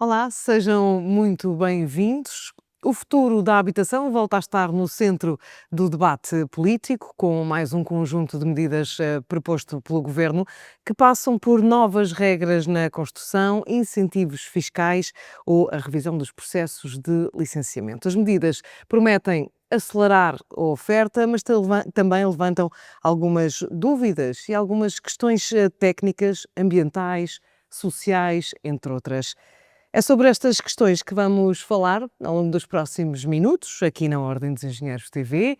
Olá, sejam muito bem-vindos. O futuro da habitação volta a estar no centro do debate político, com mais um conjunto de medidas proposto pelo governo, que passam por novas regras na construção, incentivos fiscais ou a revisão dos processos de licenciamento. As medidas prometem acelerar a oferta, mas também levantam algumas dúvidas e algumas questões técnicas, ambientais, sociais, entre outras. É sobre estas questões que vamos falar ao longo dos próximos minutos, aqui na Ordem dos Engenheiros TV.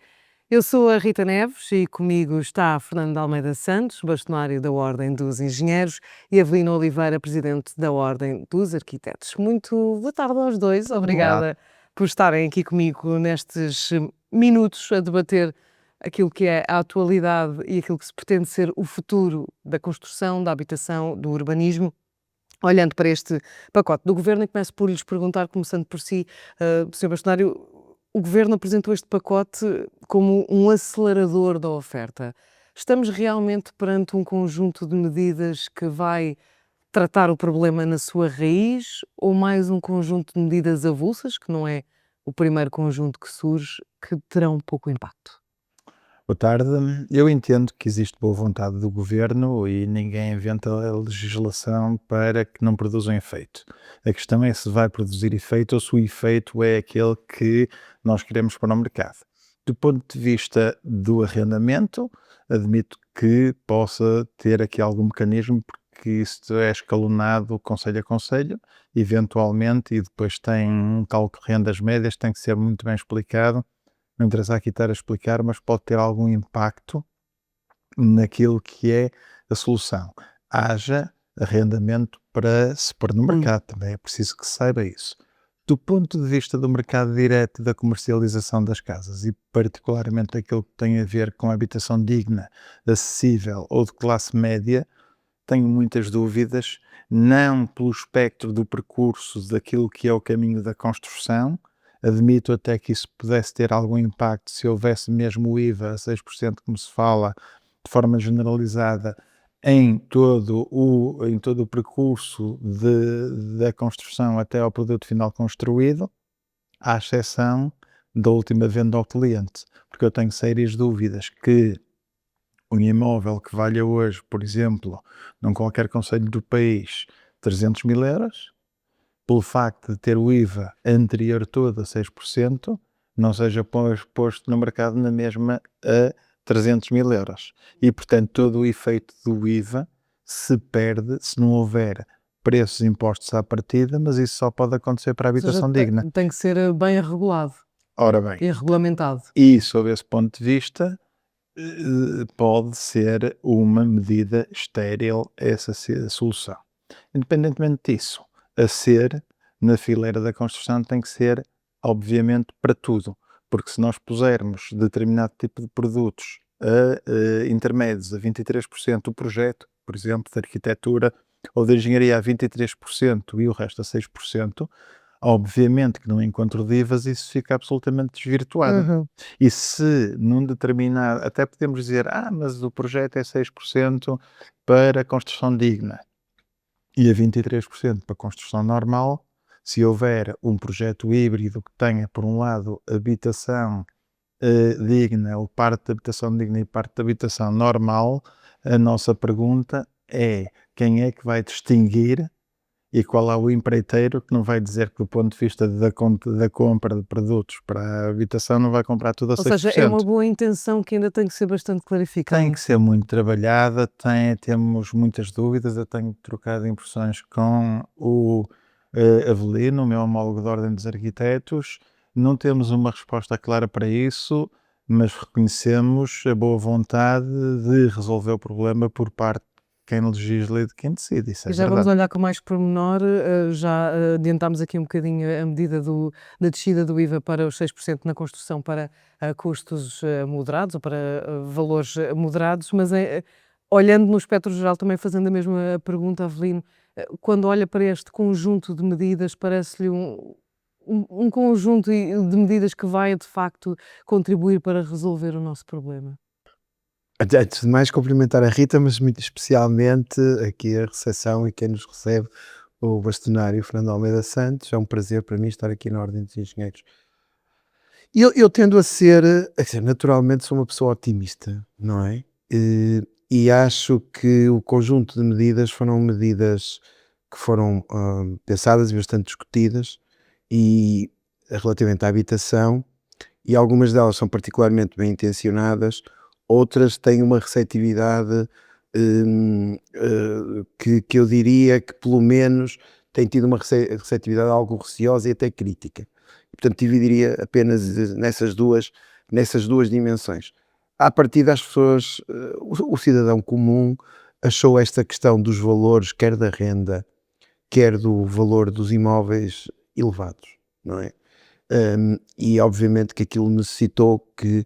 Eu sou a Rita Neves e comigo está Fernando de Almeida Santos, bastonário da Ordem dos Engenheiros, e Avelina Oliveira, presidente da Ordem dos Arquitetos. Muito boa tarde aos dois. Olá. Obrigada por estarem aqui comigo nestes minutos a debater aquilo que é a atualidade e aquilo que se pretende ser o futuro da construção, da habitação, do urbanismo. Olhando para este pacote do Governo, e começo por lhes perguntar, começando por si, Sr. Bastonário, o Governo apresentou este pacote como um acelerador da oferta. Estamos realmente perante um conjunto de medidas que vai tratar o problema na sua raiz ou mais um conjunto de medidas avulsas, que não é o primeiro conjunto que surge, que terão pouco impacto? Boa tarde. Eu entendo que existe boa vontade do governo e ninguém inventa a legislação para que não produza um efeito. A questão é se vai produzir efeito ou se o efeito é aquele que nós queremos para o mercado. Do ponto de vista do arrendamento, admito que possa ter aqui algum mecanismo, porque isto é escalonado conselho a conselho, eventualmente, e depois tem um cálculo de rendas médias, tem que ser muito bem explicado. Não interessa aqui estar a explicar, mas pode ter algum impacto naquilo que é a solução. Haja arrendamento para se pôr no mercado, também é preciso que se saiba isso. Do ponto de vista do mercado direto da comercialização das casas e particularmente aquilo que tem a ver com a habitação digna, acessível ou de classe média, tenho muitas dúvidas, não pelo espectro do percurso daquilo que é o caminho da construção. Admito até que isso pudesse ter algum impacto se houvesse mesmo o IVA a 6%, como se fala, de forma generalizada, em todo o percurso da construção até ao produto final construído, à exceção da última venda ao cliente, porque eu tenho sérias dúvidas que um imóvel que valha hoje, por exemplo, num qualquer concelho do país, 300.000 euros, pelo facto de ter o IVA anterior todo a 6%, não seja posto no mercado na mesma a 300.000 euros. E, portanto, todo o efeito do IVA se perde se não houver preços impostos à partida, mas isso só pode acontecer para a Ou seja, habitação digna. tem que ser bem regulado Ora bem, e regulamentado. e sob esse ponto de vista, pode ser uma medida estéril essa solução. Independentemente disso, a ser, na fileira da construção, tem que ser, obviamente, para tudo, porque se nós pusermos determinado tipo de produtos a intermédios a 23% do projeto, por exemplo, de arquitetura ou de engenharia a 23% e o resto a 6%, obviamente que num encontro de IVAs isso fica absolutamente desvirtuado. Uhum. E se num determinado, até podemos dizer, mas o projeto é 6% para construção digna e a 23% para construção normal, se houver um projeto híbrido que tenha, por um lado, habitação digna, ou parte de habitação digna e parte de habitação normal, a nossa pergunta é quem é que vai distinguir e qual é o empreiteiro que não vai dizer que do ponto de vista da compra de produtos para a habitação não vai comprar tudo a Ou seja, é uma 6%. boa intenção que ainda tem que ser bastante Tem clarificada. que ser muito trabalhada, temos muitas dúvidas, eu tenho trocado impressões com o Avelino, o meu homólogo da Ordem dos Arquitetos, não temos uma resposta clara para isso, mas reconhecemos a boa vontade de resolver o problema por parte de quem legisla e de quem decide, isso é E já vamos verdade. olhar com mais pormenor, já adiantámos aqui um bocadinho a medida da descida do IVA para os 6% na construção para custos moderados ou para valores moderados, mas olhando no espectro geral, também fazendo a mesma pergunta, Avelino, quando olha para este conjunto de medidas, parece-lhe um conjunto de medidas que vai de facto contribuir para resolver o nosso problema? Antes de mais, cumprimentar a Rita, mas muito especialmente aqui a recepção e quem nos recebe, o bastonário Fernando Almeida Santos. É um prazer para mim estar aqui na Ordem dos Engenheiros. Eu tendo a ser, naturalmente sou uma pessoa otimista, não é? E acho que o conjunto de medidas foram medidas que foram pensadas e bastante discutidas, e relativamente à habitação, e algumas delas são particularmente bem intencionadas, outras têm uma receptividade que eu diria que pelo menos tem tido uma receptividade algo receosa e até crítica. Portanto, dividiria apenas nessas duas dimensões. À partida, as pessoas, o cidadão comum achou esta questão dos valores, quer da renda, quer do valor dos imóveis, elevados, não é? E obviamente que aquilo necessitou que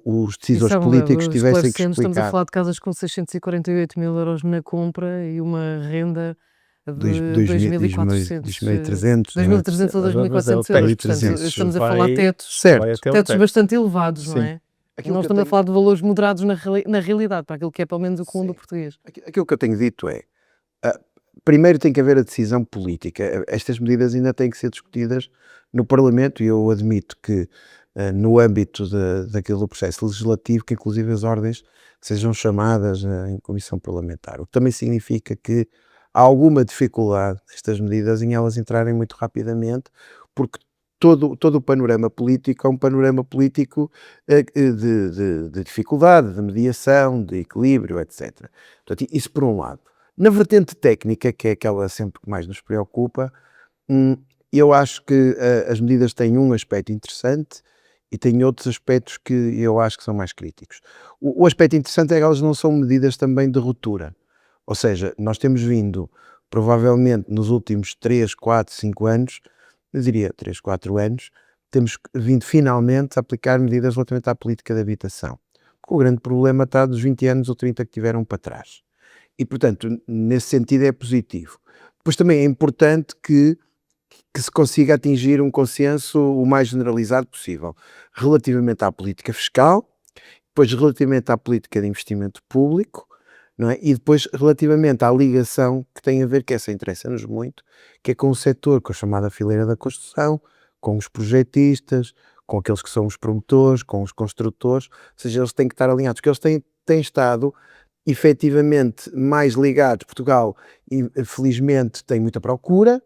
os decisores políticos tivessem que esclarecendo, estamos a explicar. falar de casas com 648.000 € na compra e uma renda de 2.400, 2.300, 2.300 ou Mas é o 2.400 teto, euros. Portanto, isso estamos a vai- falar de tetos, vai certo. até o tetos teto. bastante elevados, não Sim. é? Aquilo Não que eu estamos a tenho- falar de valores moderados na realidade, para aquilo que é pelo menos o comum do Sim. português. Aquilo que eu tenho dito é, primeiro tem que haver a decisão política. Estas medidas ainda têm que ser discutidas no Parlamento, e eu admito que no âmbito daquele do processo legislativo, que inclusive as ordens sejam chamadas em comissão parlamentar, o que também significa que há alguma dificuldade nestas medidas em elas entrarem muito rapidamente, porque todo o panorama político é um panorama político de dificuldade, de mediação, de equilíbrio, etc. Portanto, isso por um lado. Na vertente técnica, que é aquela sempre que mais nos preocupa, eu acho que as medidas têm um aspecto interessante e têm outros aspectos que eu acho que são mais críticos. O aspecto interessante é que elas não são medidas também de ruptura. Ou seja, nós temos vindo, provavelmente nos últimos 3, 4, 5 anos, eu diria 3, 4 anos, temos vindo finalmente a aplicar medidas relativamente à política de habitação. Porque o grande problema está dos 20 anos ou 30 que tiveram para trás. E, portanto, nesse sentido é positivo. Depois também é importante que se consiga atingir um consenso o mais generalizado possível relativamente à política fiscal, depois relativamente à política de investimento público, não é? E depois relativamente à ligação que tem a ver, que essa interessa-nos muito, que é com o setor, com a chamada fileira da construção, com os projetistas, com aqueles que são os promotores, com os construtores, ou seja, eles têm que estar alinhados, porque eles têm estado efetivamente mais ligados. Portugal, felizmente, tem muita procura,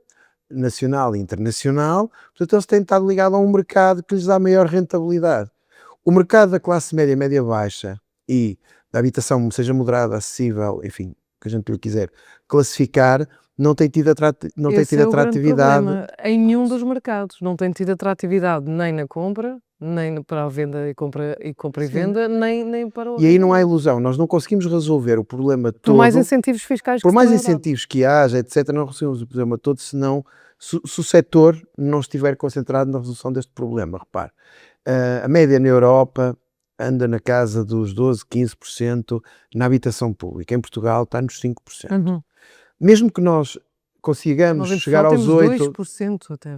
nacional e internacional, portanto eles têm estado ligados a um mercado que lhes dá maior rentabilidade. O mercado da classe média, média baixa e da habitação, seja moderada, acessível, enfim, que a gente lhe quiser classificar, não tem tido Esse é o grande atratividade. problema. Em nenhum dos mercados não tem tido atratividade nem na compra, nem para a venda e compra e Sim. venda, nem para o E aí não há arrendamento. ilusão, nós não conseguimos resolver o problema Por mais todo, incentivos fiscais que por se mais tenham dado. incentivos que haja, etc., não resolvemos o problema todo, senão, se o setor não estiver concentrado na resolução deste problema. Repare, a média na Europa anda na casa dos 12, 15% na habitação pública. Em Portugal está nos 5%. Uhum. Mesmo que nós consigamos Nós em chegar Portugal aos temos 8%, 2% até.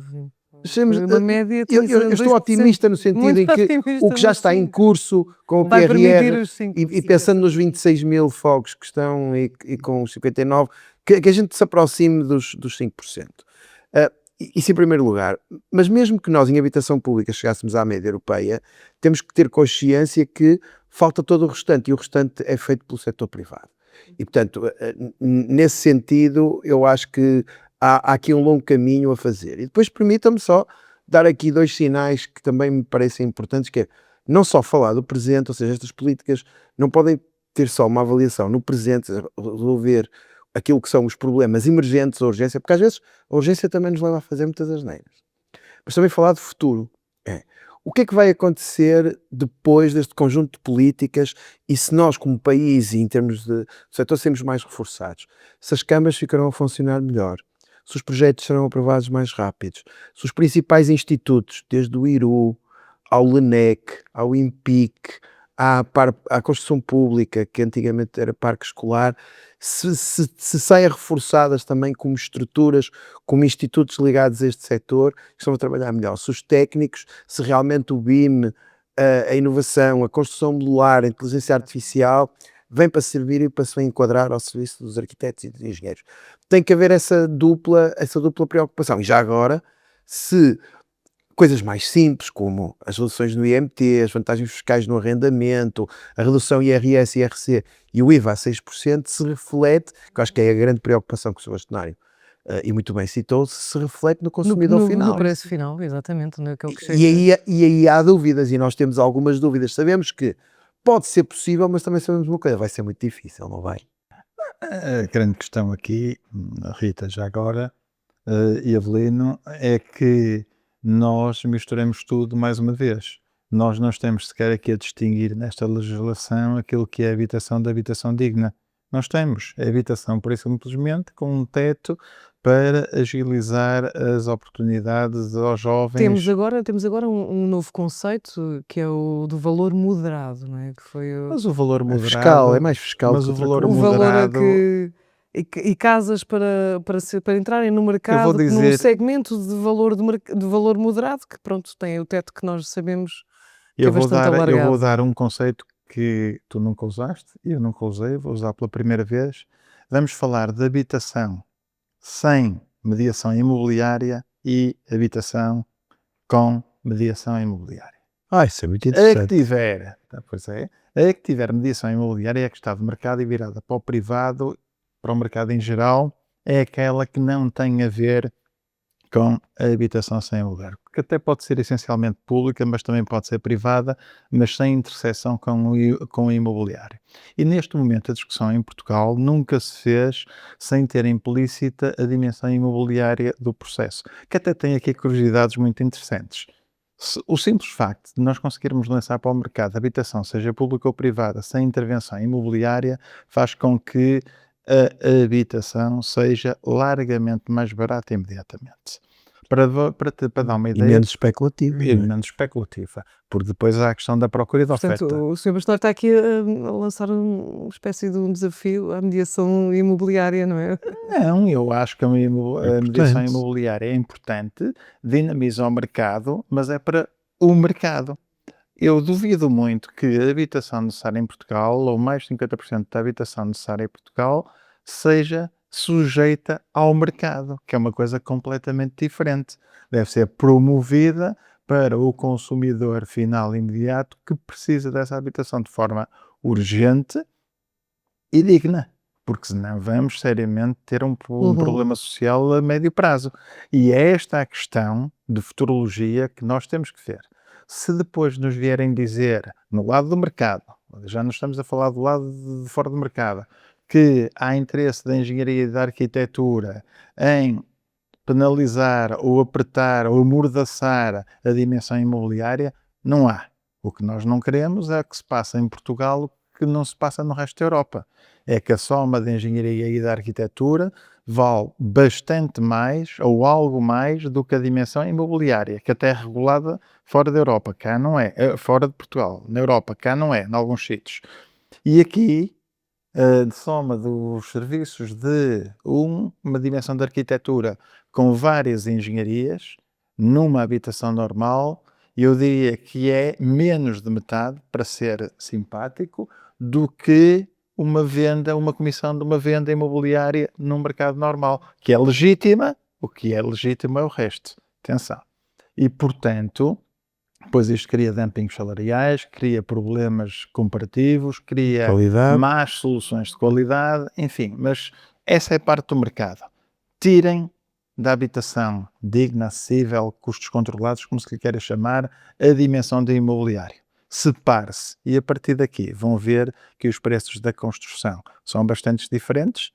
Sejamos, Uma média eu tem sido estou 2%. otimista no sentido Muito em que otimista, o que já mas está em sim. curso com o Vai permitir PRR, os 5%. e pensando nos 26 mil fogos que estão e com os 59, que a gente se aproxime dos 5%. Isso em primeiro lugar. Mas mesmo que nós em habitação pública chegássemos à média europeia, temos que ter consciência que falta todo o restante, e o restante é feito pelo setor privado. E, portanto, nesse sentido, eu acho que há aqui um longo caminho a fazer. E depois permitam-me só dar aqui dois sinais que também me parecem importantes, que é não só falar do presente, ou seja, estas políticas não podem ter só uma avaliação no presente, resolver aquilo que são os problemas emergentes, a urgência, porque às vezes a urgência também nos leva a fazer muitas asneiras. Mas também falar de futuro. O que é que vai acontecer depois deste conjunto de políticas, e se nós como país e em termos de setor sermos mais reforçados, se as câmaras ficarão a funcionar melhor, se os projetos serão aprovados mais rápidos, se os principais institutos, desde o IRU, ao LENEC, ao IMPIC, à construção pública, que antigamente era parque escolar, se saem reforçadas também como estruturas, como institutos ligados a este setor, que estão a trabalhar melhor. Se os técnicos, se realmente o BIM, a inovação, a construção modular, a inteligência artificial, vem para servir e para se enquadrar ao serviço dos arquitetos e dos engenheiros. Tem que haver essa dupla preocupação. E já agora, se coisas mais simples, como as reduções no IMT, as vantagens fiscais no arrendamento, a redução IRS, IRC e o IVA a 6%, se reflete, que eu acho que é a grande preocupação que o Sr. Bastonário, e muito bem citou, se reflete no No, consumidor no- final. no preço final, exatamente, naquele que E chega. aí há dúvidas, e nós temos algumas dúvidas. Sabemos que pode ser possível, mas também sabemos uma coisa, vai ser muito difícil, não vai? A grande questão aqui, Rita, já agora, e Avelino, é que nós misturamos tudo mais uma vez. Nós não estamos sequer aqui a distinguir nesta legislação aquilo que é habitação da habitação digna. Nós temos a habitação, por isso simplesmente, com um teto para agilizar as oportunidades aos Temos jovens. agora um novo conceito que é o do valor moderado, não é? Que foi Mas o valor É fiscal, é moderado, mais fiscal mas que o outra valor o coisa. valor a moderado, que. E casas para entrarem no eu vou mercado num dizer, segmento de valor, de valor moderado, que pronto, tem o teto que nós sabemos que é eu vou bastante dar, eu vou alargado. dar um conceito que tu nunca usaste, eu nunca usei, vou usar pela primeira vez. Vamos falar de habitação sem mediação imobiliária e habitação com mediação imobiliária. Isso é muito A que interessante. tiver, pois é, a que tiver mediação imobiliária é a que está de mercado e virada para o privado, para o mercado em geral, é aquela que não tem a ver com a habitação sem aluguer, que até pode ser essencialmente pública, mas também pode ser privada, mas sem interseção com o imobiliário. E neste momento a discussão em Portugal nunca se fez sem ter implícita a dimensão imobiliária do processo, que até tem aqui curiosidades muito interessantes. O simples facto de nós conseguirmos lançar para o mercado habitação, seja pública ou privada, sem intervenção imobiliária, faz com que a habitação seja largamente mais barata imediatamente. Para dar uma E ideia, menos especulativo, e não é? menos especulativa, porque depois há a questão da procura e da Portanto, oferta. o Sr. Bastonário está aqui a lançar uma espécie de um desafio à mediação imobiliária, não é? Não, eu acho que a mediação Importante. imobiliária é importante, dinamiza o mercado, mas é para o mercado. Eu duvido muito que a habitação necessária em Portugal, ou mais de 50% da habitação necessária em Portugal, seja sujeita ao mercado, que é uma coisa completamente diferente. Deve ser promovida para o consumidor final imediato que precisa dessa habitação de forma urgente e digna, porque senão vamos seriamente ter um Uhum. problema social a médio prazo. E é esta a questão de futurologia que nós temos que ver. Se depois nos vierem dizer, no lado do mercado, já não estamos a falar do lado de fora do mercado, que há interesse da engenharia e da arquitetura em penalizar ou apertar ou amordaçar a dimensão imobiliária, não há. O que nós não queremos é que se passe em Portugal o que não se passa no resto da Europa. É que a soma da engenharia e da arquitetura vale bastante mais ou algo mais do que a dimensão imobiliária, que até é regulada fora da Europa, cá não é, fora de Portugal, na Europa, cá não é, em alguns sítios. E aqui, de soma dos serviços de uma dimensão de arquitetura com várias engenharias, numa habitação normal, eu diria que é menos de metade, para ser simpático, do que uma venda, uma comissão de uma venda imobiliária num mercado normal, que é legítima, o que é legítimo é o resto. Atenção. E, portanto, pois isto cria dumpings salariais, cria problemas comparativos, cria Qualidade. más soluções de qualidade, enfim, mas essa é parte do mercado. Tirem da habitação digna, acessível, custos controlados, como se lhe queira chamar, a dimensão do imobiliário. Separe-se e a partir daqui vão ver que os preços da construção são bastante diferentes.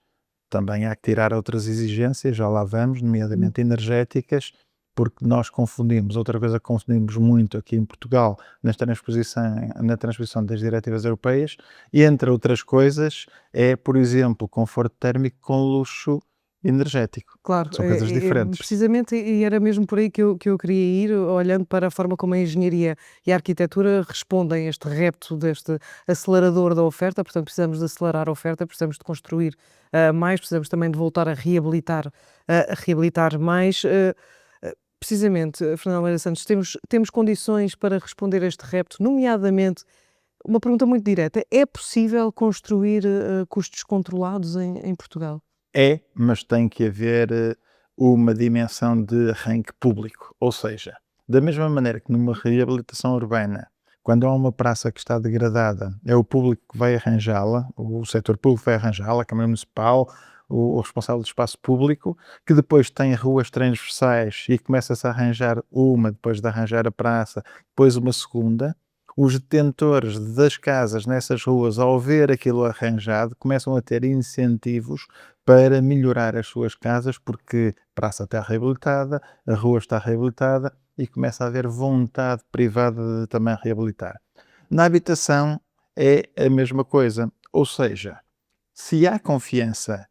Também há que tirar outras exigências, já lá vamos, nomeadamente energéticas, porque nós confundimos, outra coisa que confundimos muito aqui em Portugal, na transposição das diretivas europeias, e entre outras coisas, é, por exemplo, conforto térmico com luxo energético. Claro, São coisas diferentes. precisamente, e era mesmo por aí que eu queria ir, olhando para a forma como a engenharia e a arquitetura respondem a este repto deste acelerador da oferta. Portanto, precisamos de acelerar a oferta, precisamos de construir mais, precisamos também de voltar a reabilitar mais. Precisamente, Fernando Almeida Santos, temos condições para responder a este repto, nomeadamente Uma pergunta muito direta: é possível construir custos controlados em Portugal? É, mas tem que haver uma dimensão de arranque público. Ou seja, da mesma maneira que numa reabilitação urbana, quando há uma praça que está degradada, é o público que vai arranjá-la, o setor público vai arranjá-la, a Câmara Municipal, o responsável do espaço público, que depois tem ruas transversais e começa-se a arranjar uma, depois de arranjar a praça, depois uma segunda. Os detentores das casas nessas ruas, ao ver aquilo arranjado, começam a ter incentivos para melhorar as suas casas, porque a praça está reabilitada, a rua está reabilitada e começa a haver vontade privada de também reabilitar. Na habitação é a mesma coisa, ou seja, se há confiança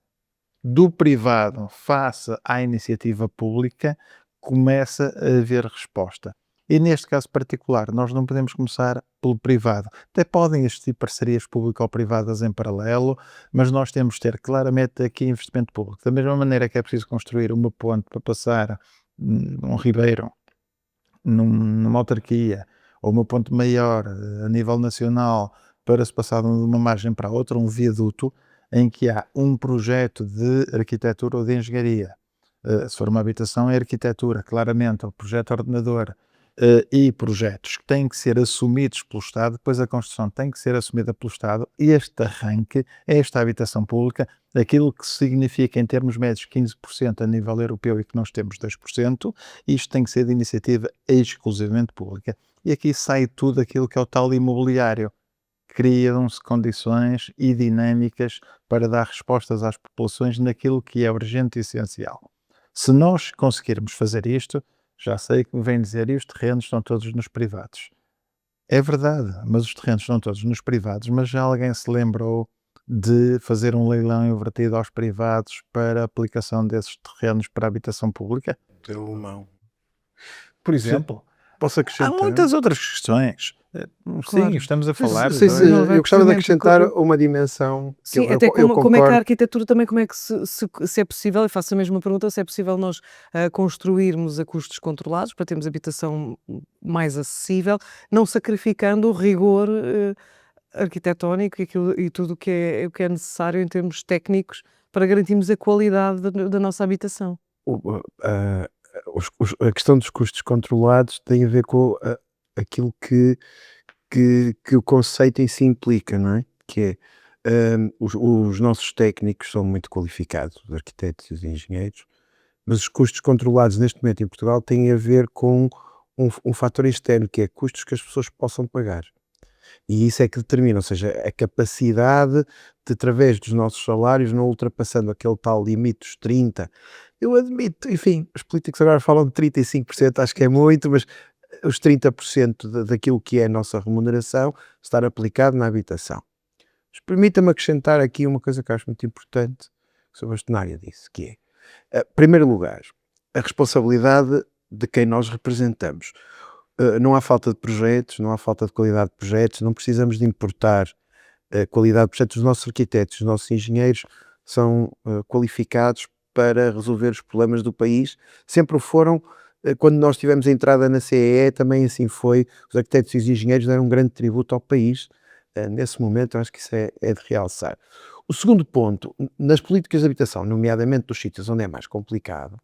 do privado face à iniciativa pública, começa a haver resposta. E neste caso particular, nós não podemos começar pelo privado. Até podem existir parcerias público-privadas em paralelo, mas nós temos de ter claramente aqui investimento público. Da mesma maneira que é preciso construir uma ponte para passar um ribeiro numa autarquia, ou uma ponte maior a nível nacional para se passar de uma margem para a outra, um viaduto, em que há um projeto de arquitetura ou de engenharia. Se for uma habitação, é arquitetura, claramente, o projeto ordenador, e projetos que têm que ser assumidos pelo Estado, depois a construção tem que ser assumida pelo Estado, e este arranque, esta habitação pública, aquilo que significa em termos médios 15% a nível europeu e que nós temos 2%, isto tem que ser de iniciativa exclusivamente pública. E aqui sai tudo aquilo que é o tal imobiliário. Criam-se condições e dinâmicas para dar respostas às populações naquilo que é urgente e essencial. Se nós conseguirmos fazer isto, já sei que me vem dizer, e os terrenos estão todos nos privados. É verdade, mas os terrenos estão todos nos privados, mas já alguém se lembrou de fazer um leilão invertido aos privados para a aplicação desses terrenos para a habitação pública? Deu mão. Por exemplo, Posso há acrescentar? muitas outras questões. Claro. Sim, estamos a falar Sim, de... Não houver eu gostava de procedimento acrescentar uma dimensão que Sim, eu até como é que a concordo. arquitetura também, como é que se é possível, e faço a mesma pergunta, se é possível nós construirmos a custos controlados para termos habitação mais acessível, não sacrificando o rigor arquitetónico e tudo o que é necessário em termos técnicos para garantirmos a qualidade da nossa habitação. A a questão dos custos controlados tem a ver com aquilo que o conceito em si implica, não é? Que é, os nossos técnicos são muito qualificados, os arquitetos e os engenheiros, mas os custos controlados neste momento em Portugal têm a ver com um fator externo, que é custos que as pessoas possam pagar. E isso é que determina, ou seja, a capacidade de, através dos nossos salários, não ultrapassando aquele tal limite dos 30. Eu admito, enfim, os políticos agora falam de 35%, acho que é muito, mas os 30% daquilo que é a nossa remuneração estar aplicado na habitação. Mas permita-me acrescentar aqui uma coisa que eu acho muito importante, que o Bastonária disse, que é, em primeiro lugar, a responsabilidade de quem nós representamos. Não há falta de projetos, não há falta de qualidade de projetos, não precisamos de importar qualidade de projetos. Os nossos arquitetos, os nossos engenheiros são qualificados para resolver os problemas do país, sempre o foram. Quando nós tivemos a entrada na CEE, também assim foi. Os arquitetos e os engenheiros deram um grande tributo ao país. Nesse momento, eu acho que isso é de realçar. O segundo ponto, nas políticas de habitação, nomeadamente dos sítios onde é mais complicado,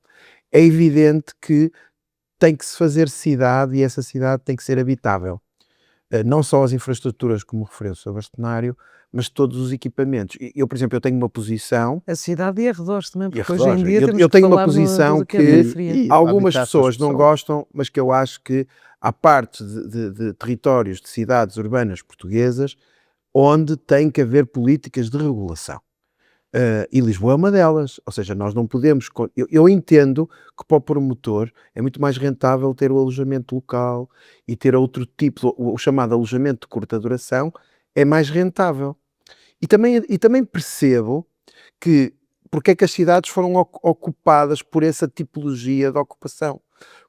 é evidente que tem que se fazer cidade e essa cidade tem que ser habitável. Não só as infraestruturas, como referiu o Sr. Bastonário, mas todos os equipamentos. Eu, por exemplo, eu tenho uma posição, A cidade e arredores também, e porque hoje em arredores, dia temos eu que tenho uma falar posição do que é a que periferia. E algumas habitar pessoas as não pessoas. gostam, mas que eu acho que há partes de territórios, de cidades urbanas portuguesas, onde tem que haver políticas de regulação. E Lisboa é uma delas, ou seja, nós não podemos. Eu entendo que para o promotor é muito mais rentável ter o alojamento local e ter outro tipo, o chamado alojamento de curta duração, é mais rentável. E também percebo que porque é que as cidades foram ocupadas por essa tipologia de ocupação.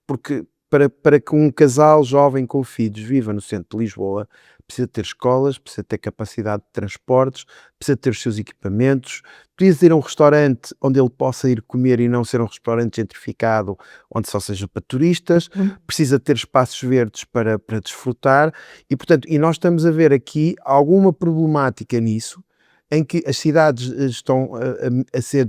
Porque para que um casal jovem com filhos viva no centro de Lisboa, precisa ter escolas, precisa ter capacidade de transportes, precisa ter os seus equipamentos, precisa ter um restaurante onde ele possa ir comer e não ser um restaurante gentrificado, onde só seja para turistas, precisa ter espaços verdes para desfrutar e, portanto, e nós estamos a ver aqui alguma problemática nisso, em que as cidades estão a ser,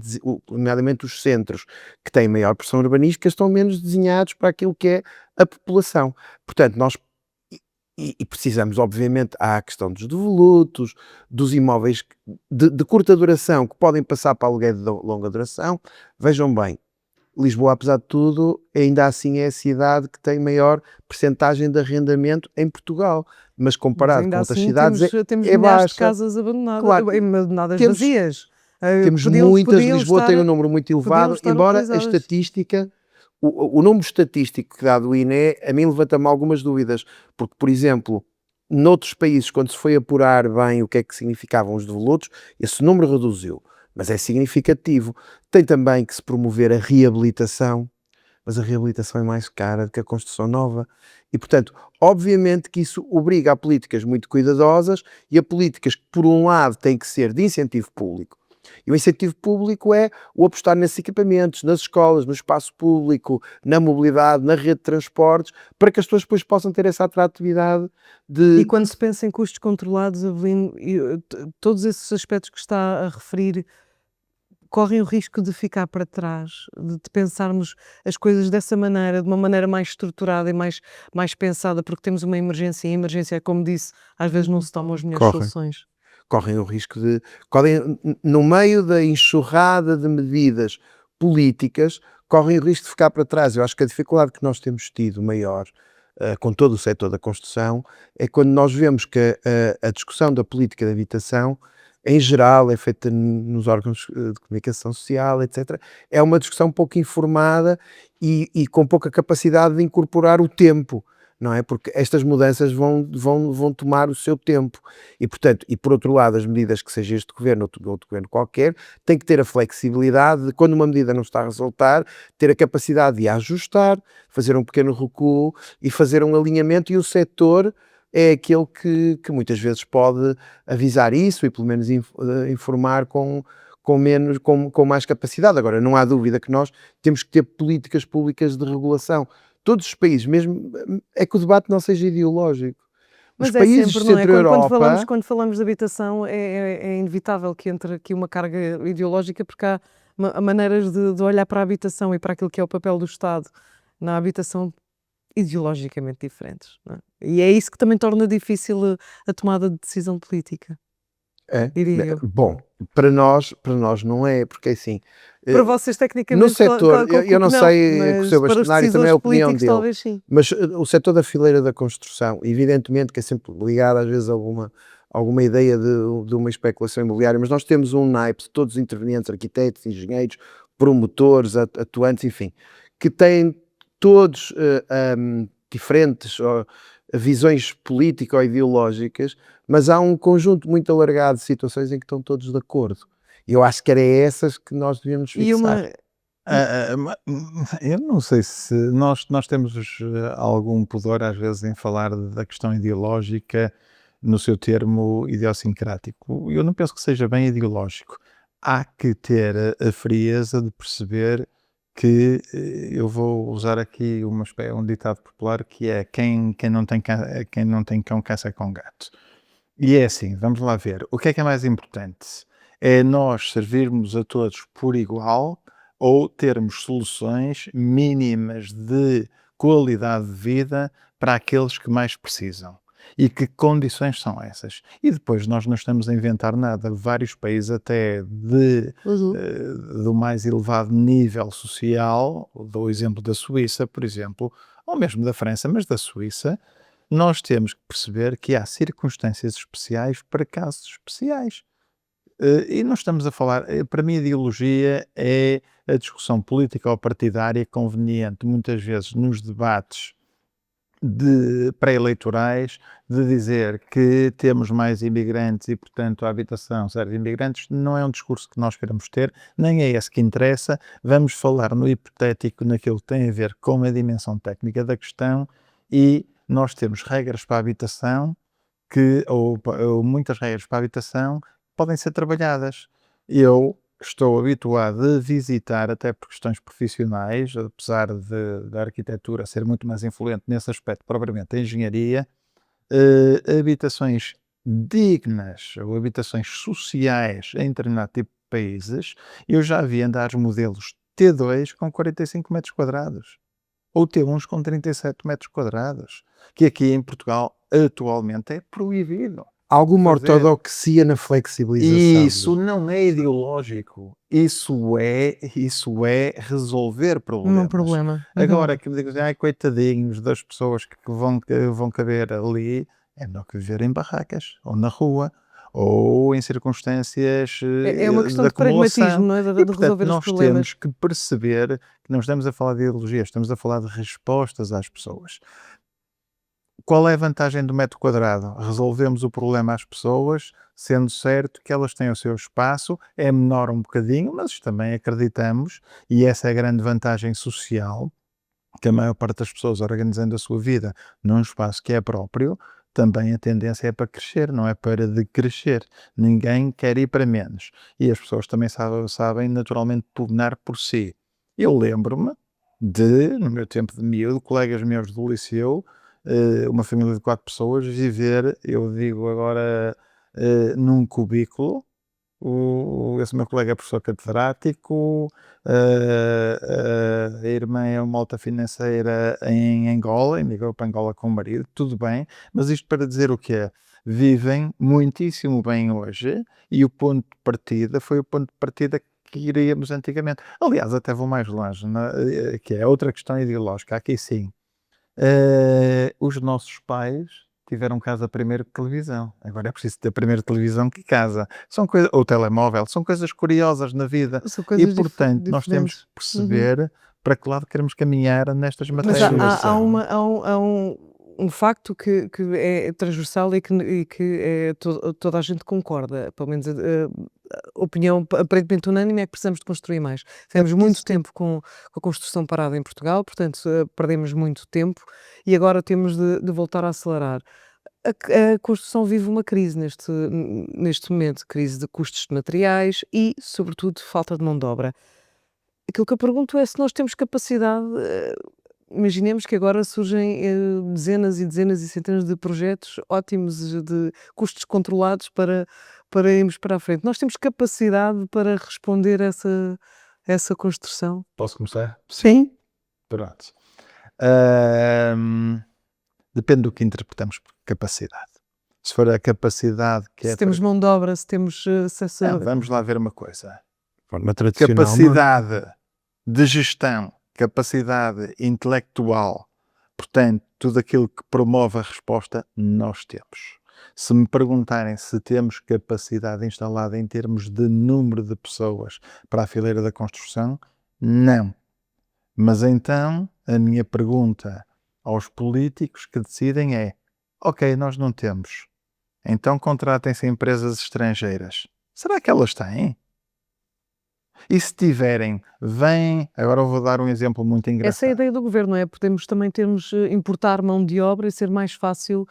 nomeadamente os centros que têm maior pressão urbanística, estão menos desenhados para aquilo que é a população. Portanto, nós e precisamos, obviamente, há a questão dos devolutos, dos imóveis de curta duração que podem passar para aluguer de longa duração. Vejam bem, Lisboa, apesar de tudo, ainda assim é a cidade que tem maior percentagem de arrendamento em Portugal, mas Mas comparado ainda com outras assim cidades temos é milhares de baixa. casas abandonadas, Claro, abandonadas temos- vazias. Temos Podiam- muitas, podiam Lisboa estar- tem um número muito elevado, estar embora a localizadas. estatística, o número estatístico que dá do INE, a mim levanta-me algumas dúvidas, porque, por exemplo, noutros países, quando se foi apurar bem o que é que significavam os devolutos, esse número reduziu, mas é significativo. Tem também que se promover a reabilitação, mas a reabilitação é mais cara do que a construção nova. E, portanto, obviamente que isso obriga a políticas muito cuidadosas e a políticas que, por um lado, têm que ser de incentivo público. E o incentivo público é o apostar nesses equipamentos, nas escolas, no espaço público, na mobilidade, na rede de transportes, para que as pessoas depois possam ter essa atratividade de... E quando se pensa em custos controlados, Avelino, todos esses aspectos que está a referir correm o risco de ficar para trás, de pensarmos as coisas dessa maneira, de uma maneira mais estruturada e mais pensada, porque temos uma emergência, e a emergência, como disse, às vezes não se tomam as melhores Correm. soluções. correm o risco de... no meio da enxurrada de medidas políticas, correm o risco de ficar para trás. Eu acho que a dificuldade que nós temos tido maior com todo o setor da construção é quando nós vemos que a discussão da política de habitação, em geral, é feita nos órgãos de comunicação social, etc. É uma discussão pouco informada e com pouca capacidade de incorporar o tempo, não é? Porque estas mudanças vão tomar o seu tempo. E, portanto, e por outro lado, as medidas que seja este governo ou outro governo qualquer, têm que ter a flexibilidade de, quando uma medida não está a resultar, ter a capacidade de a ajustar, fazer um pequeno recuo e fazer um alinhamento, e o setor é aquele que muitas vezes pode avisar isso e pelo menos informar com mais capacidade. Agora, não há dúvida que nós temos que ter políticas públicas de regulação. Todos os países, mesmo, é que o debate não seja ideológico. Os Mas é países sempre, de não é? Centro-Europa... Quando falamos de habitação, é inevitável que entre aqui uma carga ideológica, porque há maneiras de olhar para a habitação e para aquilo que é o papel do Estado na habitação ideologicamente diferentes, não é? E é isso que também torna difícil a tomada de decisão política, diria eu. Bom, para nós não é, porque assim... Para vocês, tecnicamente, no setor, eu não sei, mas o seu para os bastonário também é a decisores opinião políticos, dele. talvez sim. Mas o setor da fileira da construção, evidentemente que é sempre ligado às vezes a alguma ideia de uma especulação imobiliária, mas nós temos um naipe de todos os intervenientes, arquitetos, engenheiros, promotores, atuantes, enfim, que têm todos diferentes visões político-ideológicas, mas há um conjunto muito alargado de situações em que estão todos de acordo. E eu acho que era essas que nós devíamos fixar. Eu não sei se nós temos algum pudor às vezes em falar da questão ideológica no seu termo idiosincrático. Eu não penso que seja bem ideológico. Há que ter a frieza de perceber que, eu vou usar aqui um ditado popular que é quem não tem cão caça com gato. E é assim, vamos lá ver, o que é mais importante? É nós servirmos a todos por igual ou termos soluções mínimas de qualidade de vida para aqueles que mais precisam? E que condições são essas? E depois nós não estamos a inventar nada. Vários países até do mais elevado nível social, dou o exemplo da Suíça, por exemplo, ou mesmo da França, mas da Suíça, nós temos que perceber que há circunstâncias especiais para casos especiais. E não estamos a falar, para mim a ideologia é a discussão política ou partidária conveniente, muitas vezes nos debates pré-eleitorais, de dizer que temos mais imigrantes e, portanto, a habitação serve de imigrantes, não é um discurso que nós queremos ter, nem é esse que interessa. Vamos falar no hipotético, naquilo que tem a ver com a dimensão técnica da questão, e nós temos regras para a habitação ou muitas regras para a habitação podem ser trabalhadas. Eu estou habituado a visitar, até por questões profissionais, apesar da arquitetura ser muito mais influente nesse aspecto, propriamente a engenharia, habitações dignas ou habitações sociais em determinado tipo de países, eu já vi andares modelos T2 com 45 metros quadrados ou T1s com 37 metros quadrados, que aqui em Portugal atualmente é proibido. Alguma fazer. ortodoxia na flexibilização. Isso não é ideológico, isso é resolver Um problemas. problema. Agora que me digam assim, ai coitadinhos das pessoas que vão caber ali, é melhor que viver em barracas, ou na rua, ou em circunstâncias É uma questão de de pragmatismo, acumulação. não é? De E, portanto, resolver os nós problemas. temos que perceber que não estamos a falar de ideologia, estamos a falar de respostas às pessoas. Qual é a vantagem do metro quadrado? Resolvemos o problema às pessoas, sendo certo que elas têm o seu espaço, é menor um bocadinho, mas também acreditamos, e essa é a grande vantagem social, que a maior parte das pessoas organizando a sua vida num espaço que é próprio, também a tendência é para crescer, não é para decrescer. Ninguém quer ir para menos. E as pessoas também sabem naturalmente pugnar por si. Eu lembro-me no meu tempo de miúdo, colegas meus do liceu, uma família de 4 pessoas, viver, eu digo agora, num cubículo. Esse meu colega é professor catedrático, a irmã é uma alta financeira em Angola, emigrou para Angola com o marido, tudo bem, mas isto para dizer o quê? Vivem muitíssimo bem hoje e o ponto de partida foi o ponto de partida que iríamos antigamente. Aliás, até vou mais longe, que é outra questão ideológica, aqui sim. Os nossos pais tiveram casa primeiro que televisão. Agora é preciso ter primeiro televisão que casa. São coisas, ou telemóvel, são coisas curiosas na vida. São E, coisas portanto, nós temos diferentes. que perceber para que lado queremos caminhar nestas Mas matérias. há um facto que é transversal e que toda a gente concorda, pelo menos a opinião aparentemente unânime é que precisamos de construir mais. Tivemos muito tempo com a construção parada em Portugal, portanto perdemos muito tempo e agora temos de voltar a acelerar. A construção vive uma crise neste momento, crise de custos de materiais e, sobretudo, falta de mão de obra. Aquilo que eu pergunto é se nós temos capacidade, imaginemos que agora surgem dezenas e dezenas e centenas de projetos ótimos, de custos controlados para irmos para a frente. Nós temos capacidade para responder a essa construção? Posso começar? Sim. Pronto. Depende do que interpretamos por capacidade. Se for a capacidade que Se temos mão de obra, se temos acesso a... vamos lá ver uma coisa. Forma tradicional. Capacidade de gestão, capacidade intelectual, portanto, tudo aquilo que promove a resposta, nós temos. Se me perguntarem se temos capacidade instalada em termos de número de pessoas para a fileira da construção, não. Mas então, a minha pergunta aos políticos que decidem é: ok, nós não temos, então contratem-se empresas estrangeiras. Será que elas têm? E se tiverem, vêm. Agora eu vou dar um exemplo muito engraçado. Essa é a ideia do governo, não é? Podemos também importar mão de obra e ser mais fácil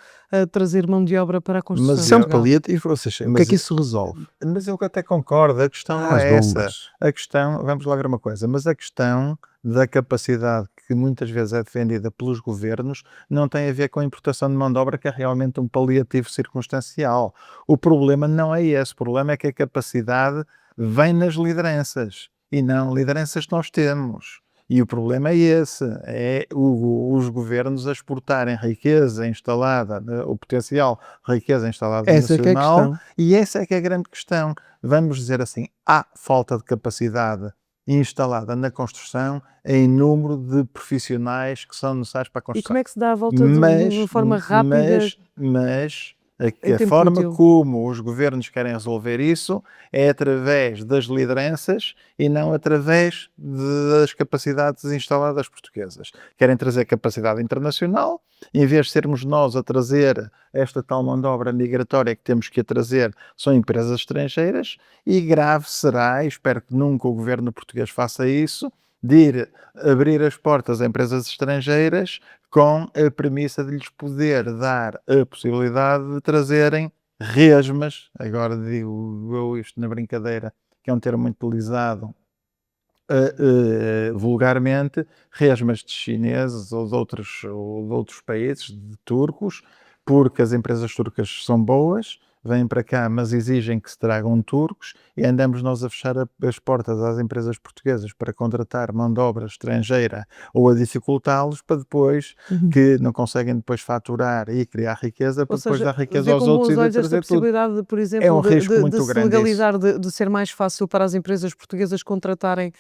trazer mão de obra para a construção. Mas em São Portugal. paliativos, ou seja, o que é que isso resolve? Mas eu até concordo, a questão não As é essa. bombas. A questão, vamos lá ver uma coisa, mas a questão da capacidade que muitas vezes é defendida pelos governos não tem a ver com a importação de mão de obra, que é realmente um paliativo circunstancial. O problema não é esse, o problema é que a capacidade vem nas lideranças e não lideranças que nós temos. E o problema é esse, é os governos a exportarem riqueza instalada, o potencial riqueza instalada Essa é que é a nacional, questão. e essa é que é a grande questão. Vamos dizer assim, há falta de capacidade instalada na construção em número de profissionais que são necessários para a E construção. como é que se dá a volta de uma forma rápida? Mas a tempo forma útil? como os governos querem resolver isso é através das lideranças e não através das capacidades instaladas portuguesas. Querem trazer capacidade internacional, em vez de sermos nós a trazer esta tal mão de obra migratória que temos que a trazer, são empresas estrangeiras, e grave será, e espero que nunca o governo português faça isso, de ir abrir as portas a empresas estrangeiras com a premissa de lhes poder dar a possibilidade de trazerem resmas, agora digo eu isto na brincadeira, que é um termo muito utilizado vulgarmente, resmas de chineses ou de outros países, de turcos, porque as empresas turcas são boas, vêm para cá, mas exigem que se tragam turcos, e andamos nós a fechar as portas às empresas portuguesas para contratar mão de obra estrangeira ou a dificultá-los para depois que não conseguem depois faturar e criar riqueza, Ou para depois seja, dar riqueza vê aos com outros bons e de olhos esta trazer tudo. possibilidade, de, por É exemplo, um risco de muito se grande isso. legalizar, de ser mais fácil para as empresas portuguesas contratarem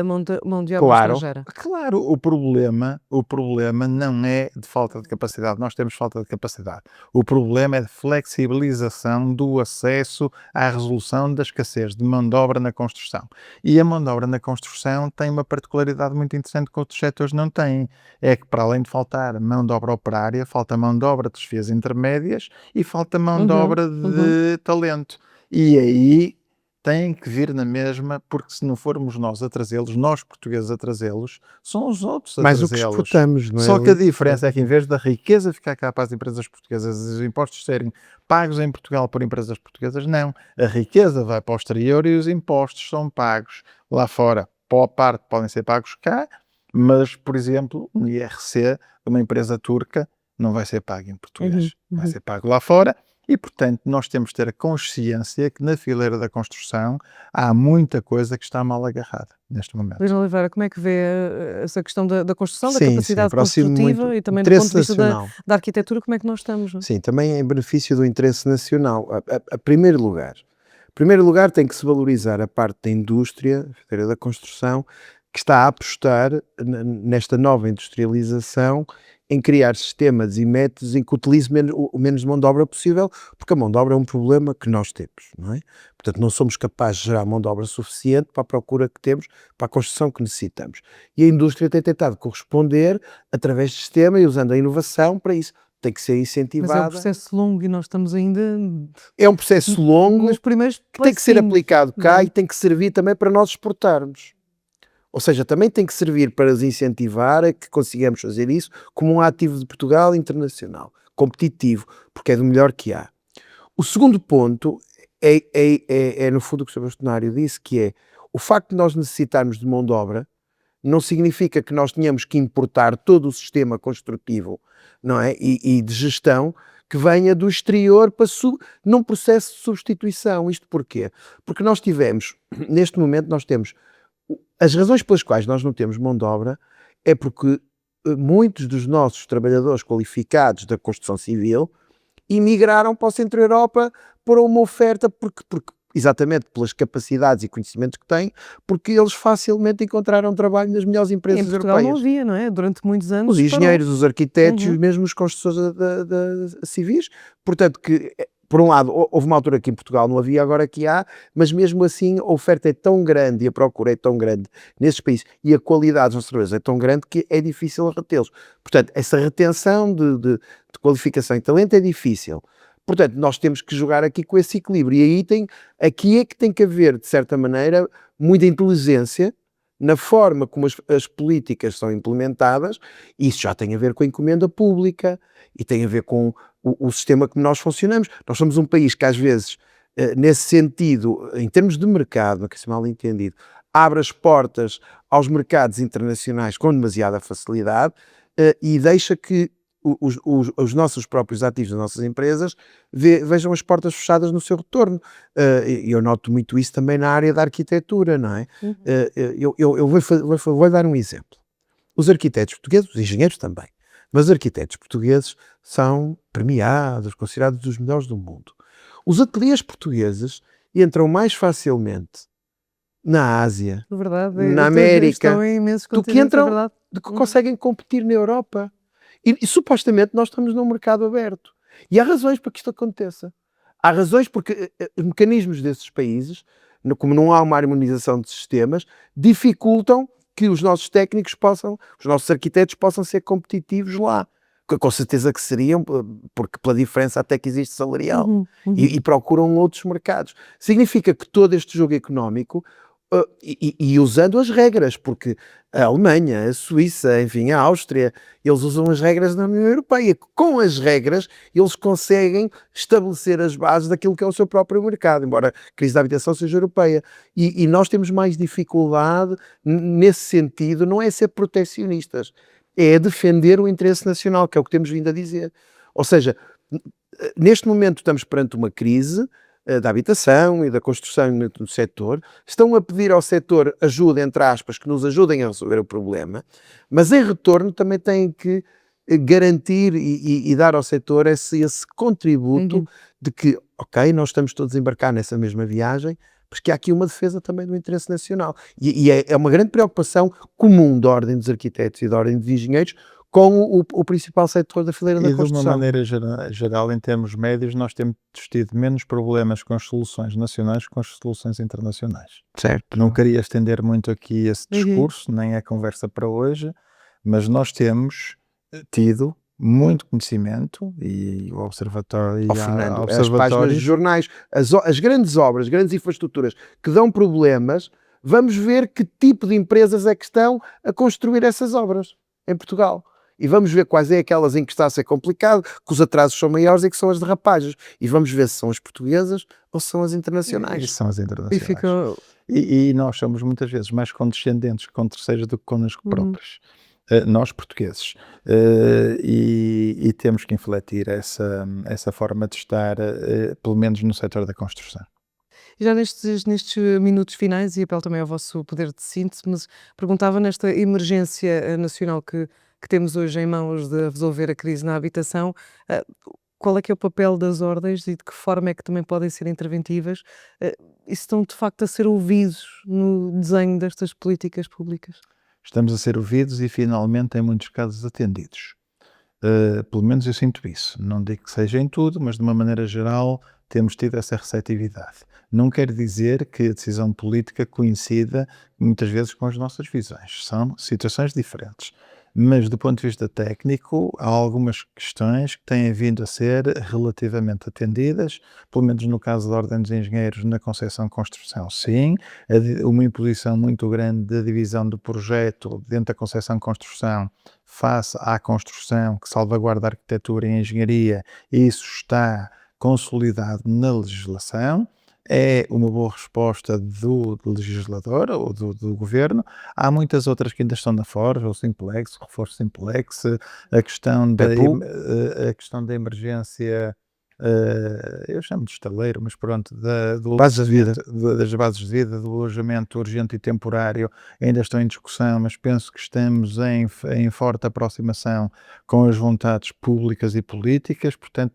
mão de obra Claro, estrangeira. claro, o problema não é de falta de capacidade, nós temos falta de capacidade. O problema é de flexibilização do acesso à resolução da escassez de mão de obra na construção. E a mão de obra na construção tem uma particularidade muito interessante que outros setores não têm, é que para além de faltar mão de obra operária, falta mão de obra de desfias intermédias e falta mão de Uhum, obra uhum. de talento. E aí têm que vir na mesma, porque se não formos nós a trazê-los, nós portugueses a trazê-los, são os outros a Mais o que trazê-los. exportamos, não é? Só que a diferença é que em vez da riqueza ficar cá para as empresas portuguesas, os impostos serem pagos em Portugal por empresas portuguesas, não. A riqueza vai para o exterior e os impostos são pagos lá fora. Boa parte podem ser pagos cá, mas, por exemplo, um IRC de uma empresa turca não vai ser pago em Uhum, português. Vai uhum. ser pago lá fora. E, portanto, nós temos de ter a consciência que na fileira da construção há muita coisa que está mal agarrada neste momento. Luís Oliveira, como é que vê essa questão da construção, da Sim, capacidade aproximo muito. construtiva e também do ponto Interesse de vista nacional. da arquitetura, como é que nós estamos? Não é? Sim, também é em benefício do interesse nacional. A primeiro lugar. Em primeiro lugar, tem que se valorizar a parte da indústria, da construção, que está a apostar nesta nova industrialização em criar sistemas e métodos em que utilize o menos mão de obra possível, porque a mão de obra é um problema que nós temos, não é? Portanto, não somos capazes de gerar mão de obra suficiente para a procura que temos, para a construção que necessitamos. E a indústria tem tentado corresponder através de sistema e usando a inovação para isso. Tem que ser Mas é um incentivada. processo longo e nós estamos ainda É um processo longo nos primeiros que tem que ser passinhos, aplicado não cá é? e tem que servir também para nós exportarmos. Ou seja, também tem que servir para os incentivar a que consigamos fazer isso como um ativo de Portugal internacional, competitivo, porque é do melhor que há. O segundo ponto é no fundo o que o Sr. Bastonário disse, que é o facto de nós necessitarmos de mão de obra não significa que nós tenhamos que importar todo o sistema construtivo, não é? E de gestão que venha do exterior para num processo de substituição. Isto porquê? Porque nós tivemos, neste momento nós temos, as razões pelas quais nós não temos mão de obra é porque muitos dos nossos trabalhadores qualificados da construção civil emigraram para o Centro Europa por uma oferta, porque exatamente pelas capacidades e conhecimentos que têm, porque eles facilmente encontraram trabalho nas melhores Em empresas Portugal não europeias. havia, não é? Durante muitos anos Os engenheiros, parou. os arquitetos e Uhum. mesmo os construtores civis. Portanto, que, por um lado, houve uma altura que em Portugal não havia, agora que há, mas mesmo assim a oferta é tão grande e a procura é tão grande nesses países e a qualidade dos nossos trabalhadores é tão grande que é difícil retê-los. Portanto, essa retenção de qualificação e talento é difícil. Portanto, nós temos que jogar aqui com esse equilíbrio. E aí aqui é que tem que haver, de certa maneira, muita inteligência na forma como as políticas são implementadas. E isso já tem a ver com a encomenda pública e tem a ver com o sistema que nós funcionamos. Nós somos um país que, às vezes, nesse sentido, em termos de mercado, não quer ser mal entendido, abre as portas aos mercados internacionais com demasiada facilidade e deixa que os nossos próprios ativos das nossas empresas vejam as portas fechadas no seu retorno. Eu noto muito isso também na área da arquitetura, não é? Uhum. Eu vou dar um exemplo. Os arquitetos portugueses, os engenheiros também, mas os arquitetos portugueses são premiados, considerados dos melhores do mundo. Os ateliês portugueses entram mais facilmente na Ásia, É verdade, na eu estou a ver, América, estão em imensos do que continentes, é entram, verdade. do que conseguem competir na Europa. E supostamente nós estamos num mercado aberto. E há razões para que isto aconteça. Há razões porque os mecanismos desses países, como não há uma harmonização de sistemas, dificultam que os nossos técnicos os nossos arquitetos possam ser competitivos lá. Com certeza que seriam, porque pela diferença até que existe salarial. Uhum, uhum. E procuram outros mercados. Significa que todo este jogo económico E usando as regras, porque a Alemanha, a Suíça, enfim, a Áustria, eles usam as regras da União Europeia. Com as regras, eles conseguem estabelecer as bases daquilo que é o seu próprio mercado, embora a crise da habitação seja europeia. E nós temos mais dificuldade nesse sentido, não é ser protecionistas, é defender o interesse nacional, que é o que temos vindo a dizer. Ou seja, neste momento estamos perante uma crise da habitação e da construção no setor, estão a pedir ao setor ajuda, entre aspas, que nos ajudem a resolver o problema, mas em retorno também têm que garantir e dar ao setor esse contributo de que, ok, nós estamos todos a embarcar nessa mesma viagem, mas que há aqui uma defesa também do interesse nacional. E é uma grande preocupação comum da Ordem dos Arquitetos e da Ordem dos Engenheiros com o principal setor da fileira da E de uma construção. maneira geral, em termos médios, nós temos tido menos problemas com as soluções nacionais que com as soluções internacionais. Certo. Não queria estender muito aqui esse discurso, nem é conversa para hoje, mas nós temos tido muito conhecimento e o Observatório e Ó, há Fernando, as páginas dos observatórios jornais, as grandes obras, grandes infraestruturas que dão problemas, vamos ver que tipo de empresas é que estão a construir essas obras em Portugal. E vamos ver quais é aquelas em que está a ser complicado, que os atrasos são maiores e que são as derrapagens. E vamos ver se são as portuguesas ou se são as e internacionais. são as E internacionais. fica. E nós somos muitas vezes mais condescendentes com terceiros do que connosco próprios. Nós portugueses. E temos que infletir essa forma de estar, pelo menos no setor da construção. E já nestes minutos finais, e apelo também ao vosso poder de síntese, mas perguntava nesta emergência nacional que temos hoje em mãos de resolver a crise na habitação, qual é que é o papel das ordens e de que forma é que também podem ser interventivas e se estão de facto a ser ouvidos no desenho destas políticas públicas? Estamos a ser ouvidos e finalmente, em muitos casos, atendidos. Pelo menos eu sinto isso. Não digo que seja em tudo, mas de uma maneira geral temos tido essa receptividade. Não quer dizer que a decisão política coincida muitas vezes com as nossas visões. São situações diferentes. Mas do ponto de vista técnico, há algumas questões que têm vindo a ser relativamente atendidas, pelo menos no caso da Ordem dos Engenheiros, na concepção-construção, sim. Uma imposição muito grande da divisão do projeto dentro da concepção-construção face à construção, que salvaguarda a arquitetura e a engenharia, isso está consolidado na legislação. É uma boa resposta do legislador ou do governo. Há muitas outras que ainda estão na forja, o simplex, o reforço simplex, a questão a questão da emergência, eu chamo de estaleiro, mas pronto, Bases de vida. das bases de vida, do alojamento urgente e temporário, ainda estão em discussão, mas penso que estamos em forte aproximação com as vontades públicas e políticas. Portanto,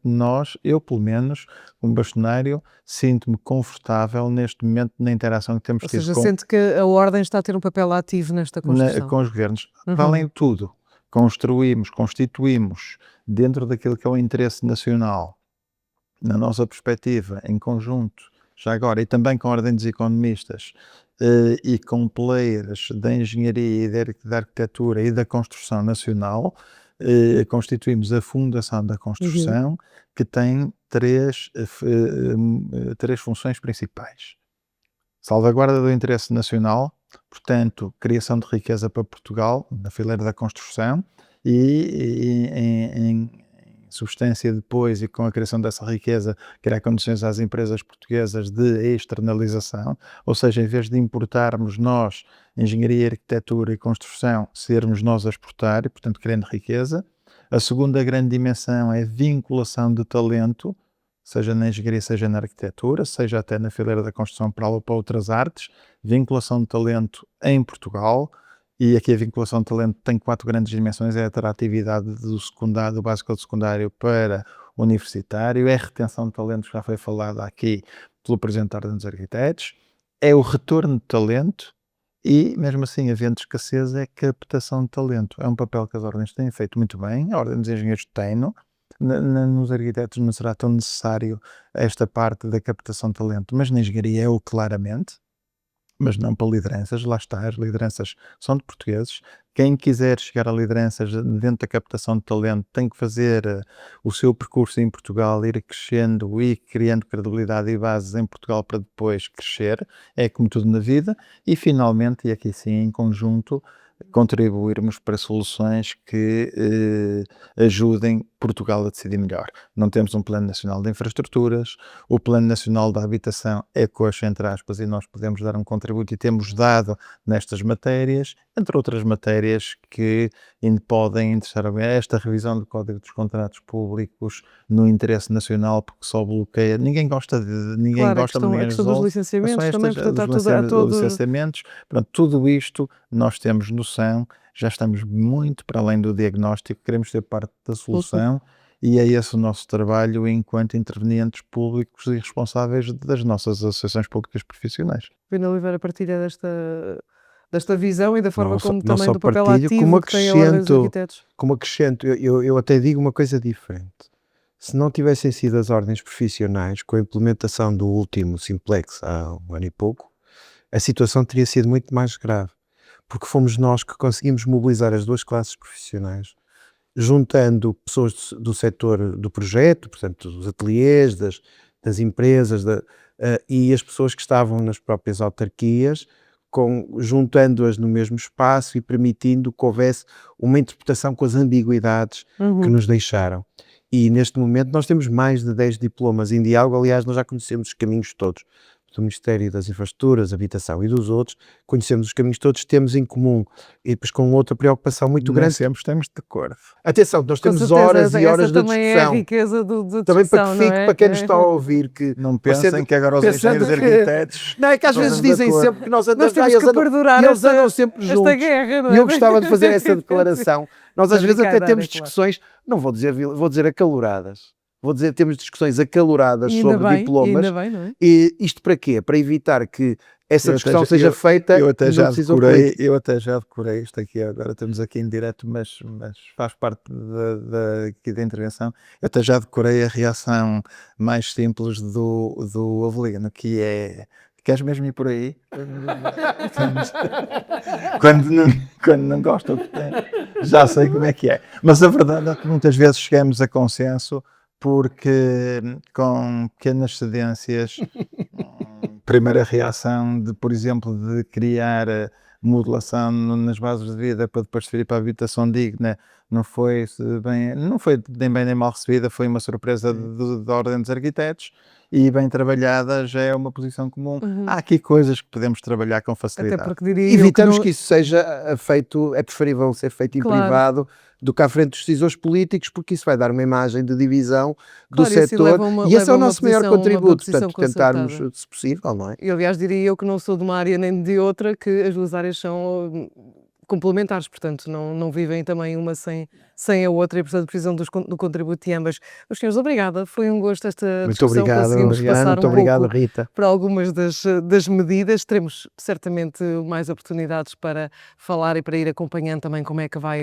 eu pelo menos, como bastonário, sinto-me confortável neste momento na interação que temos Ou tido seja, sente que a ordem está a ter um papel ativo nesta construção? com os governos. Para além de tudo, constituímos dentro daquilo que é o interesse nacional, na nossa perspectiva, em conjunto, já agora, e também com a Ordem dos Economistas, e com players da engenharia e da arquitetura e da construção nacional, constituímos a Fundação da Construção, que tem três funções principais. Salvaguarda do interesse nacional, portanto, criação de riqueza para Portugal, na fileira da construção, e em substância depois, e com a criação dessa riqueza, criar condições às empresas portuguesas de externalização, ou seja, em vez de importarmos nós, engenharia, arquitetura e construção, sermos nós a exportar, e portanto criando riqueza. A segunda grande dimensão é vinculação de talento, seja na engenharia, seja na arquitetura, seja até na fileira da construção para outras artes, vinculação de talento em Portugal. E aqui a vinculação de talento tem 4 grandes dimensões: é a atratividade do secundário, do básico ao secundário para o universitário, é a retenção de talentos, que já foi falado aqui pelo Presidente da Ordem dos Arquitetos, é o retorno de talento e, mesmo assim, havendo escassez, é a captação de talento. É um papel que as ordens têm feito muito bem, a Ordem dos Engenheiros tem-no. Nos arquitetos não será tão necessário esta parte da captação de talento, mas na engenharia é o claramente. mas não para lideranças. Lá está, as lideranças são de portugueses. Quem quiser chegar a lideranças dentro da captação de talento tem que fazer o seu percurso em Portugal, ir crescendo e criando credibilidade e bases em Portugal para depois crescer. É como tudo na vida. E finalmente, e aqui sim em conjunto, contribuirmos para soluções que ajudem Portugal a decidir melhor. Não temos um Plano Nacional de Infraestruturas, o Plano Nacional da Habitação é coxa, entre aspas, e nós podemos dar um contributo e temos dado nestas matérias, entre outras matérias que podem interessar a esta revisão do Código dos Contratos Públicos no interesse nacional, porque só bloqueia. Ninguém gosta, Claro, a ninguém questão dos resolve. Mas licenciamentos são também, estas, portanto, os há todo... licenciamentos, pronto, tudo isto nós temos noção, já estamos muito para além do diagnóstico, queremos ser parte da solução e é esse o nosso trabalho enquanto intervenientes públicos e responsáveis das nossas associações públicas profissionais. Pina Oliveira partilha desta visão e da forma como não também só do papel partilho, ativo como que tem a Ordem dos Arquitetos. Como acrescento, eu até digo uma coisa diferente. Se não tivessem sido as ordens profissionais, com a implementação do último Simplex há um ano e pouco, a situação teria sido muito mais grave. Porque fomos nós que conseguimos mobilizar as duas classes profissionais, juntando pessoas do setor do projeto, portanto, dos ateliês, das empresas, e as pessoas que estavam nas próprias autarquias, juntando-as no mesmo espaço e permitindo que houvesse uma interpretação com as ambiguidades que nos deixaram. E neste momento nós temos mais de 10 diplomas em diálogo, aliás, nós já conhecemos os caminhos todos. Do Ministério das Infraestruturas, Habitação e dos outros, conhecemos os caminhos todos, temos em comum, e depois com outra preocupação muito grande. Sempre estamos de acordo. Atenção, nós temos certeza, horas e horas de discussão. Também é a riqueza de discussão, também para que fique, é? para quem nos está a ouvir, que não pensem que agora os engenheiros e arquitetos... Não, é que às vezes dizem sempre que nós andamos... Nós temos que perdurar eles andam sempre juntos. Esta guerra, não é? E eu gostava de fazer essa declaração. Nós às vezes até temos discussões, não vou dizer acaloradas, temos discussões acaloradas sobre diplomas. Ainda bem, não é? E isto para quê? Para evitar que essa discussão seja feita. Eu até já decorei isto aqui, agora estamos aqui em direto, mas faz parte aqui da intervenção. Eu até já decorei a reação mais simples do Avelino, que é: queres mesmo ir por aí? quando não gostam, já sei como é que é. Mas a verdade é que muitas vezes chegamos a consenso porque com pequenas cedências, primeira reação por exemplo, de criar modulação nas bases de vida para depois vir para a habitação digna, não foi nem bem nem mal recebida, foi uma surpresa da Ordem dos Arquitetos e bem trabalhada já é uma posição comum. Há aqui coisas que podemos trabalhar com facilidade. Até porque diria evitamos que isso seja feito, é preferível ser feito em privado do que à frente dos decisores políticos, porque isso vai dar uma imagem de divisão do setor e esse é o nosso maior contributo, portanto tentarmos, se possível, não é? E aliás diria eu que não sou de uma área nem de outra, que as duas áreas são complementares, portanto não vivem também uma sem a outra e portanto precisam do contributo de ambas. Meus senhores, obrigada, foi um gosto esta discussão, conseguimos passar um pouco Rita, para algumas das medidas, teremos certamente mais oportunidades para falar e para ir acompanhando também como é que vai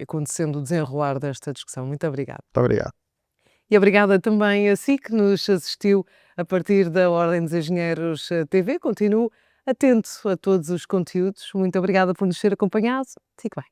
acontecendo o desenrolar desta discussão. Muito obrigada. Muito obrigado. E obrigada também a si que nos assistiu a partir da Ordem dos Engenheiros TV. Continuo atento a todos os conteúdos. Muito obrigada por nos ter acompanhado. Fique bem.